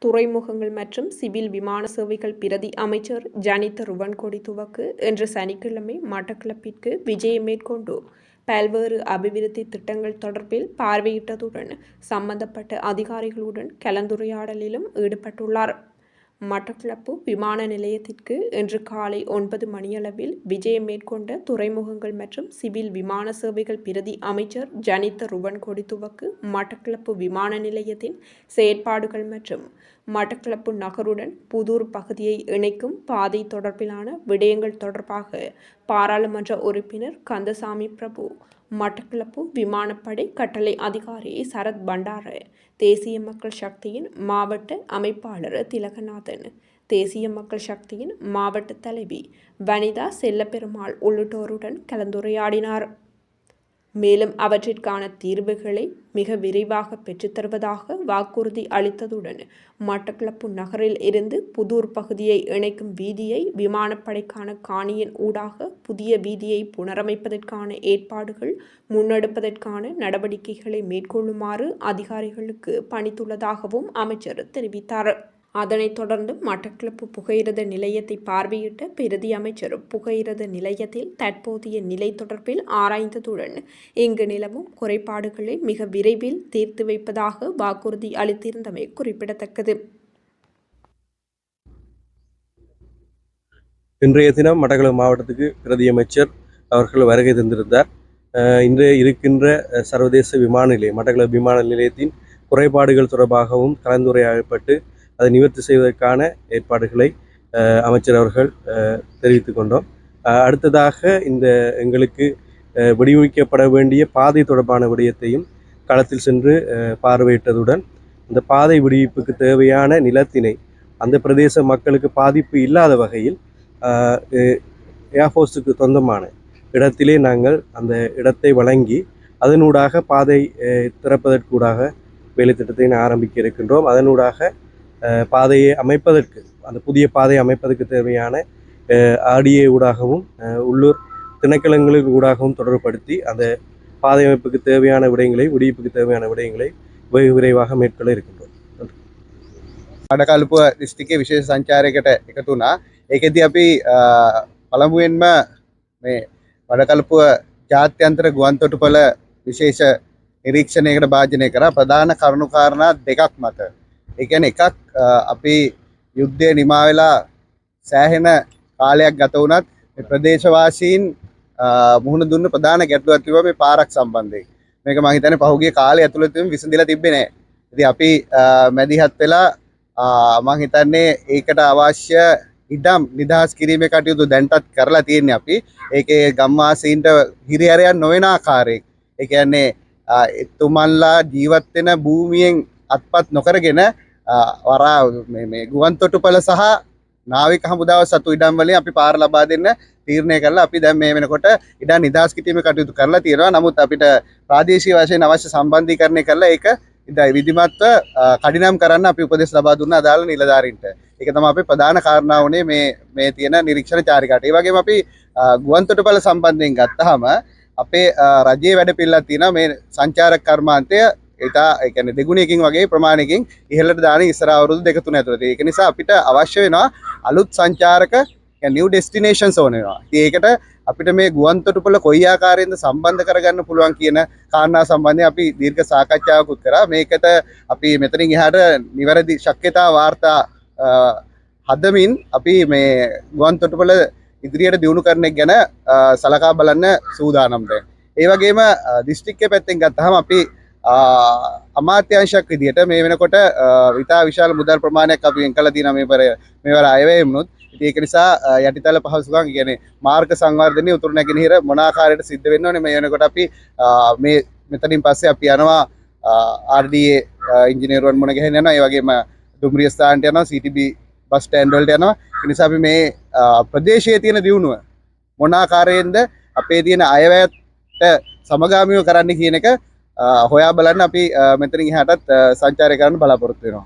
துறைமுகங்கள் மற்றும் சிவில் விமான சேவைகள் பிரதி அமைச்சர் ஜனித ருவன்கொடி துவக்கு இன்று சனிக்கிழமை மட்டக்களப்பிற்கு விஜயம் மேற்கொண்டு பல்வேறு அபிவிருத்தி திட்டங்கள் தொடர்பில் பார்வையிட்டதுடன் சம்பந்தப்பட்ட அதிகாரிகளுடன் கலந்துரையாடலிலும் ஈடுபட்டுள்ளார். மட்டக்களப்பு விமான நிலையத்திற்கு இன்று காலை 9 மணியளவில் விஜயம் மேற்கொண்ட துறைமுகங்கள் மற்றும் சிவில் விமான சேவைகள் பிரதி அமைச்சர் ஜனித ருவன்கொடி துவக்கு மட்டக்களப்பு விமான நிலையத்தின் செயற்பாடுகள் மற்றும் மட்டக்களப்பு நகருடன் புதூர் பகுதியை இணைக்கும் பாதை தொடர்பிலான விடயங்கள் தொடர்பாக பாராளுமன்ற உறுப்பினர் கந்தசாமி பிரபு, மட்டக்களப்பு விமானப்படை கட்டளை அதிகாரி சரத் பண்டார, தேசிய மக்கள் சக்தியின் மாவட்ட அமைப்பாளர் திலகநாதன், தேசிய மக்கள் சக்தியின் மாவட்ட தலைவி வனிதா செல்லப்பெருமாள் உள்ளிட்டோருடன் கலந்துரையாடினார். மேலும் அவற்றிற்கான தீர்வுகளை மிக விரைவாக பெற்றுத்தருவதாக வாக்குறுதி அளித்ததுடன் மட்டக்களப்பு நகரில் இருந்து புதூர் பகுதியை இணைக்கும் வீதியை விமானப்படைக்கான காணியின் ஊடாக புதிய வீதியை புனரமைப்பதற்கான ஏற்பாடுகள் முன்னெடுப்பதற்கான நடவடிக்கைகளை மேற்கொள்ளுமாறு அதிகாரிகளுக்கு பணித்துள்ளதாகவும் அமைச்சர் தெரிவித்தார். அதனைத் தொடர்ந்து மட்டக்களப்பு புகையிரத நிலையத்தை பார்வையிட்ட பிரதி அமைச்சர் புகையிரத நிலையத்தில் தற்போதைய நிலை தொடர்பில் ஆராய்ந்ததுடன் இங்கு நிலவும் குறைபாடுகளை மிக விரைவில் தீர்த்து வைப்பதாக வாக்குறுதி அளித்திருந்தமை குறிப்பிடத்தக்கது. இன்றைய தினம் மட்டக்களப்பு மாவட்டத்துக்கு பிரதி அமைச்சர் அவர்கள் வருகை தந்திருந்தார். இன்று இருக்கின்ற சர்வதேச விமான நிலையம் மட்டக்களப்பு விமான நிலையத்தின் குறைபாடுகள் தொடர்பாகவும் கலந்துரையாடப்பட்டு அதை நிவர்த்தி செய்வதற்கான ஏற்பாடுகளை அமைச்சர் அவர்கள் தெரிவித்து கொண்டோம். அடுத்ததாக இந்த எங்களுக்கு விடுவிக்கப்பட வேண்டிய பாதை தொடர்பான விடயத்தையும் களத்தில் சென்று பார்வையிட்டதுடன் இந்த பாதை விடுவிப்புக்கு தேவையான நிலத்தினை அந்த பிரதேச மக்களுக்கு பாதிப்பு இல்லாத வகையில் ஏர்ஃபோர்ஸுக்கு சொந்தமான இடத்திலே நாங்கள் அந்த இடத்தை வழங்கி அதனூடாக பாதை திறப்பதற்கூடாக வேலை திட்டத்தை ஆரம்பிக்க இருக்கின்றோம். அதனூடாக பாதையை அமைப்பதற்கு அந்த புதிய பாதையை அமைப்பதற்கு தேவையான ஆடிஏ ஊடாகவும் உள்ளூர் திணைக்களங்களின் ஊடாகவும் தொடர்புபடுத்தி அந்த பாதை அமைப்புக்கு தேவையான விடயங்களை விடுவிப்புக்கு தேவையான விடயங்களை வெகு விரைவாக மேற்கொள்ள இருக்கின்றோம். මඩකලපුව දිස්ත්‍රික්කයේ විශේෂ සංචාරයකට එකතු වුණා. ඒකෙදී අපි පළමුවෙන්ම මේ මඩකලපුව ජාත්‍යන්තර ගුවන්තොටුපළ විශේෂ නිරීක්ෂණයකට භාජනය කරා. ප්‍රධාන කරුණු කාරණා දෙකක් මත. ඒ කියන්නේ එකක් අපි යුද්ධය නිමා වෙලා සෑහෙන කාලයක් ගත වුණත් මේ ප්‍රදේශවාසීන් මුහුණ දුන්න ප්‍රධාන ගැටලුවක් තිබුණා මේ පාරක් සම්බන්ධයෙන්. මේක මම හිතන්නේ පහුගිය කාලය ඇතුළතම විසඳලා තිබ්බේ නැහැ. ඉතින් අපි මැදිහත් වෙලා මම හිතන්නේ ඒකට අවශ්‍ය ඉඩම් නිදහස් කිරීමේ කටයුතු දැන්ටත් කරලා තියෙන්නේ අපි. ඒකේ ගම්වාසීන්ට හිරිහැරයක් නොවන ආකාරයෙන්. ඒ කියන්නේ එතුමන්ලා ජීවත් වෙන භූමියෙන් අත්පත් නොකරගෙන වරා මේ ගුවන්තොටුපළ සහ නාවික හමුදාව සතු ඉඩම් වලින් අපි පාර ලබා දෙන්න තීරණය කරලා අපි දැන් මේ වෙනකොට ඉඩම් නිදහස් කිරීමේ කටයුතු කරලා තියෙනවා. නමුත් අපිට ප්‍රාදේශීය වශයෙන් අවශ්‍ය සම්බන්ධීකරණය කරලා ඒක විධිමත්ව කඩිනම් කරන්න අපි උපදෙස් ලබා දුන්නා අදාළ නිලධාරීන්ට. ඒක තමයි අපේ ප්‍රධාන කාරණාව උනේ මේ තියෙන නිරීක්ෂණ චාරිකාවට. ඒ වගේම අපි ගුවන්තොටුපළ සම්බන්ධයෙන් ගත්තාම අපේ රජයේ වැඩ පිළිවෙලක් තියෙනවා මේ සංචාරක කර්මාන්තය ඒ කියන්නේ දෙගුණයකින් වගේ ප්‍රමාණයකින් ඉහළට දාන ඉස්සර අවුරුදු 2-3 ඇතුළත. ඒක නිසා අපිට අවශ්‍ය වෙනවා අලුත් සංචාරක new destinations ඕන වෙනවා. ඉතින් ඒකට අපිට මේ ගුවන්තොටුපළ කොයි ආකාරයෙන්ද සම්බන්ධ කරගන්න පුළුවන් කියන කාරණා සම්බන්ධයෙන් අපි දීර්ඝ සාකච්ඡාවකුත් කරා. මේකට අපි මෙතනින් එහාට නිවැරදි ශක්්‍යතා වාර්තා හදමින් අපි මේ ගුවන්තොටුපළ ඉදිරියට දියුණු කරන එක ගැන සලකා බලන්න සූදානම් දැන්. ඒ වගේම දිස්ත්‍රික්කයේ පැත්තෙන් ගත්තාම අපි අමාත්‍යාංශයක් විදිහට මේ වෙනකොට විතා විශාල මුදල් ප්‍රමාණයක් අපි වෙන් කළා තියෙනවා මේවර අයවැය වුණොත්. ඉතින් ඒක නිසා යටිතල පහසුකම් කියන්නේ මාර්ග සංවර්ධනයේ උතුරු නැගෙනහිර මොන ආකාරයට සිද්ධ වෙන්න ඕනේ මේ වෙනකොට අපි මේ මෙතනින් පස්සේ අපි යනවා RDA ඉංජිනේරුවන් මුණ ගැහෙන්න යනවා. ඒ වගේම දුම්රිය ස්ථානට යනවා, CTB බස් ස්ටෑන්ඩ් වලට යනවා. ඒ නිසා අපි මේ ප්‍රදේශයේ තියෙන දියුණුව මොන ආකාරයෙන්ද අපේ තියෙන අයවැයට සමගාමීව කරන්න කියන එක හොයා බලන්න අපි මෙතනින් එහාටත් සංචාරය කරන්න බලාපොරොත්තු වෙනවා.